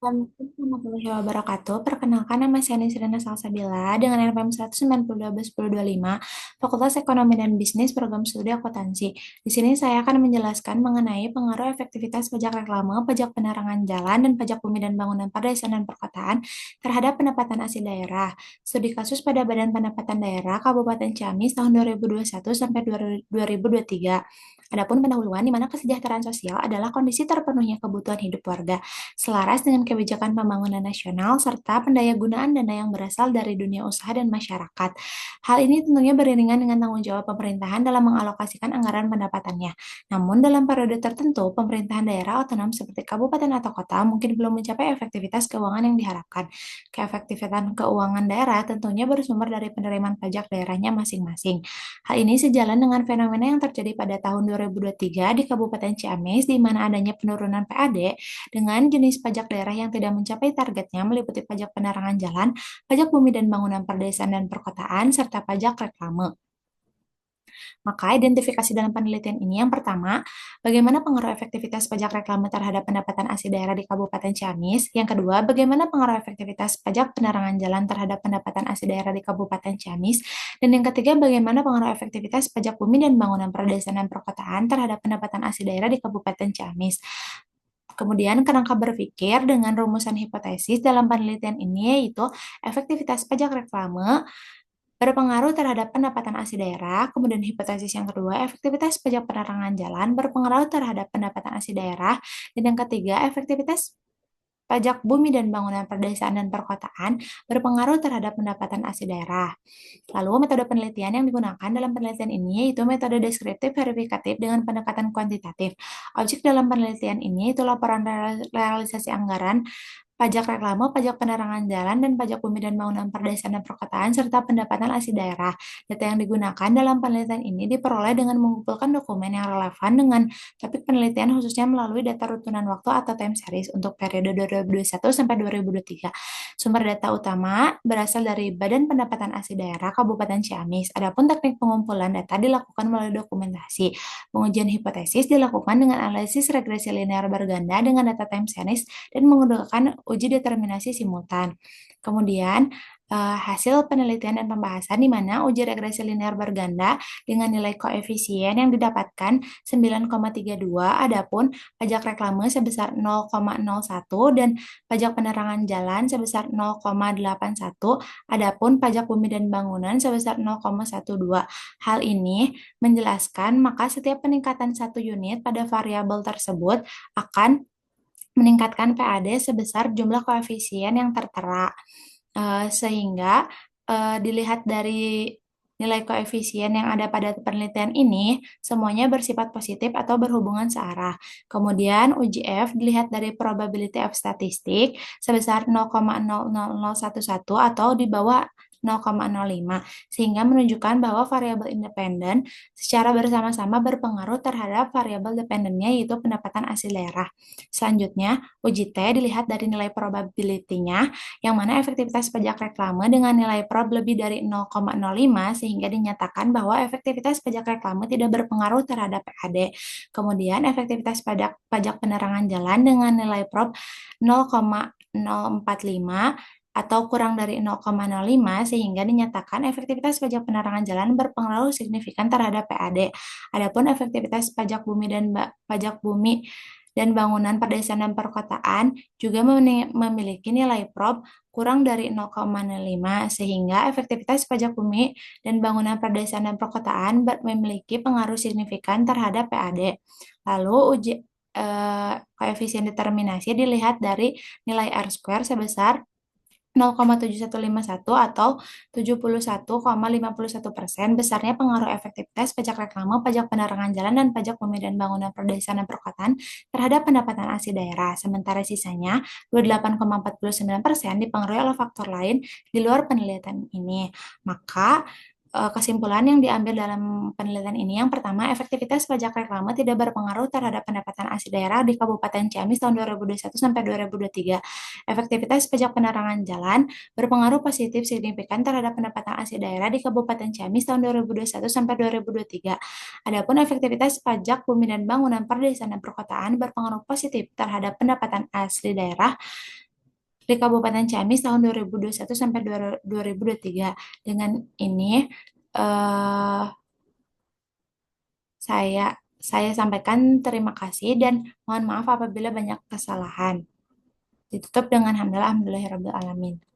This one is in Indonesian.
Assalamualaikum warahmatullahi wabarakatuh. Perkenalkan, nama saya Nisrina Salsabila dengan NPM 192 Fakultas Ekonomi dan Bisnis Program Studi Akuntansi. Di sini saya akan menjelaskan mengenai pengaruh efektivitas pajak reklame, pajak penerangan jalan, dan pajak bumi dan bangunan pada desa dan perkotaan terhadap pendapatan asli daerah. Studi kasus pada Badan Pendapatan Daerah Kabupaten Ciamis tahun 2021 sampai 2023. Adapun pendahuluan di mana kesejahteraan sosial adalah kondisi terpenuhnya kebutuhan hidup warga selaras dengan kebijakan pembangunan nasional serta pendayagunaan dana yang berasal dari dunia usaha dan masyarakat. Hal ini tentunya beriringan dengan tanggung jawab pemerintahan dalam mengalokasikan anggaran pendapatannya. Namun dalam periode tertentu, pemerintahan daerah otonom seperti kabupaten atau kota mungkin belum mencapai efektivitas keuangan yang diharapkan. Keefektifan keuangan daerah tentunya bersumber dari penerimaan pajak daerahnya masing-masing. Hal ini sejalan dengan fenomena yang terjadi pada tahun 2023 di Kabupaten Ciamis, di mana adanya penurunan PAD dengan jenis pajak daerah yang tidak mencapai targetnya meliputi pajak penerangan jalan, pajak bumi dan bangunan perdesaan dan perkotaan, serta pajak reklame. Maka identifikasi dalam penelitian ini yang pertama, bagaimana pengaruh efektivitas pajak reklame terhadap pendapatan asli daerah di Kabupaten Ciamis. Yang kedua, bagaimana pengaruh efektivitas pajak penerangan jalan terhadap pendapatan asli daerah di Kabupaten Ciamis. Dan yang ketiga, bagaimana pengaruh efektivitas pajak bumi dan bangunan perdesaan dan perkotaan terhadap pendapatan asli daerah di Kabupaten Ciamis. Kemudian kerangka berpikir dengan rumusan hipotesis dalam penelitian ini yaitu efektivitas pajak reklame berpengaruh terhadap pendapatan asli daerah. Kemudian hipotesis yang kedua, efektivitas pajak penerangan jalan berpengaruh terhadap pendapatan asli daerah. Dan yang ketiga, efektivitas pajak bumi dan bangunan perdesaan dan perkotaan berpengaruh terhadap pendapatan asli daerah. Lalu metode penelitian yang digunakan dalam penelitian ini yaitu metode deskriptif verifikatif dengan pendekatan kuantitatif. Objek dalam penelitian ini itu laporan realisasi anggaran pajak reklame, pajak penerangan jalan, dan pajak bumi dan bangunan perdesaan dan perkotaan, serta pendapatan asli daerah. Data yang digunakan dalam penelitian ini diperoleh dengan mengumpulkan dokumen yang relevan dengan topik penelitian khususnya melalui data rutunan waktu atau time series untuk periode 2021 sampai 2023. Sumber data utama berasal dari Badan Pendapatan Asli Daerah Kabupaten Ciamis. Adapun teknik pengumpulan data dilakukan melalui dokumentasi. Pengujian hipotesis dilakukan dengan analisis regresi linear berganda dengan data time series dan menggunakan uji determinasi simultan. Kemudian, hasil penelitian dan pembahasan di mana uji regresi linear berganda dengan nilai koefisien yang didapatkan 9,32, adapun pajak reklame sebesar 0,01 dan pajak penerangan jalan sebesar 0,81, adapun pajak bumi dan bangunan sebesar 0,12. Hal ini menjelaskan maka setiap peningkatan satu unit pada variabel tersebut akan meningkatkan PAD sebesar jumlah koefisien yang tertera. Sehingga dilihat dari nilai koefisien yang ada pada penelitian ini, semuanya bersifat positif atau berhubungan searah. Kemudian uji F dilihat dari probability of statistik sebesar 0,00011 atau di bawah 0,05, sehingga menunjukkan bahwa variabel independen secara bersama-sama berpengaruh terhadap variabel dependennya yaitu pendapatan asli daerah. Selanjutnya, uji T dilihat dari nilai probability-nya yang mana efektivitas pajak reklame dengan nilai prob lebih dari 0,05 sehingga dinyatakan bahwa efektivitas pajak reklame tidak berpengaruh terhadap PAD. Kemudian efektivitas pajak penerangan jalan dengan nilai prob 0,045 atau kurang dari 0,05 sehingga dinyatakan efektivitas pajak penerangan jalan berpengaruh signifikan terhadap PAD. Adapun efektivitas pajak bumi dan bangunan perdesaan dan perkotaan juga memiliki nilai prob kurang dari 0,05 sehingga efektivitas pajak bumi dan bangunan perdesaan dan perkotaan memiliki pengaruh signifikan terhadap PAD. Lalu uji koefisien determinasi dilihat dari nilai R square sebesar 0,7151 atau 71,51%. Besarnya pengaruh efektivitas pajak reklame, pajak penerangan jalan, dan pajak bumi dan bangunan perdesaan dan perkotaan terhadap pendapatan asli daerah. Sementara sisanya 28,49% dipengaruhi oleh faktor lain di luar penelitian ini. Maka kesimpulan yang diambil dalam penelitian ini yang pertama, efektivitas pajak reklame tidak berpengaruh terhadap pendapatan asli daerah di Kabupaten Ciamis tahun 2021 sampai 2023. Efektivitas pajak penerangan jalan berpengaruh positif signifikan terhadap pendapatan asli daerah di Kabupaten Ciamis tahun 2021 sampai 2023. Adapun efektivitas pajak bumi dan bangunan perdesaan dan perkotaan berpengaruh positif terhadap pendapatan asli daerah di Kabupaten Ciamis tahun 2021 sampai 2023. Dengan ini eh, saya saya sampaikan terima kasih dan mohon maaf apabila banyak kesalahan. Ditutup dengan hamdalah alhamdulillahirabbil alamin.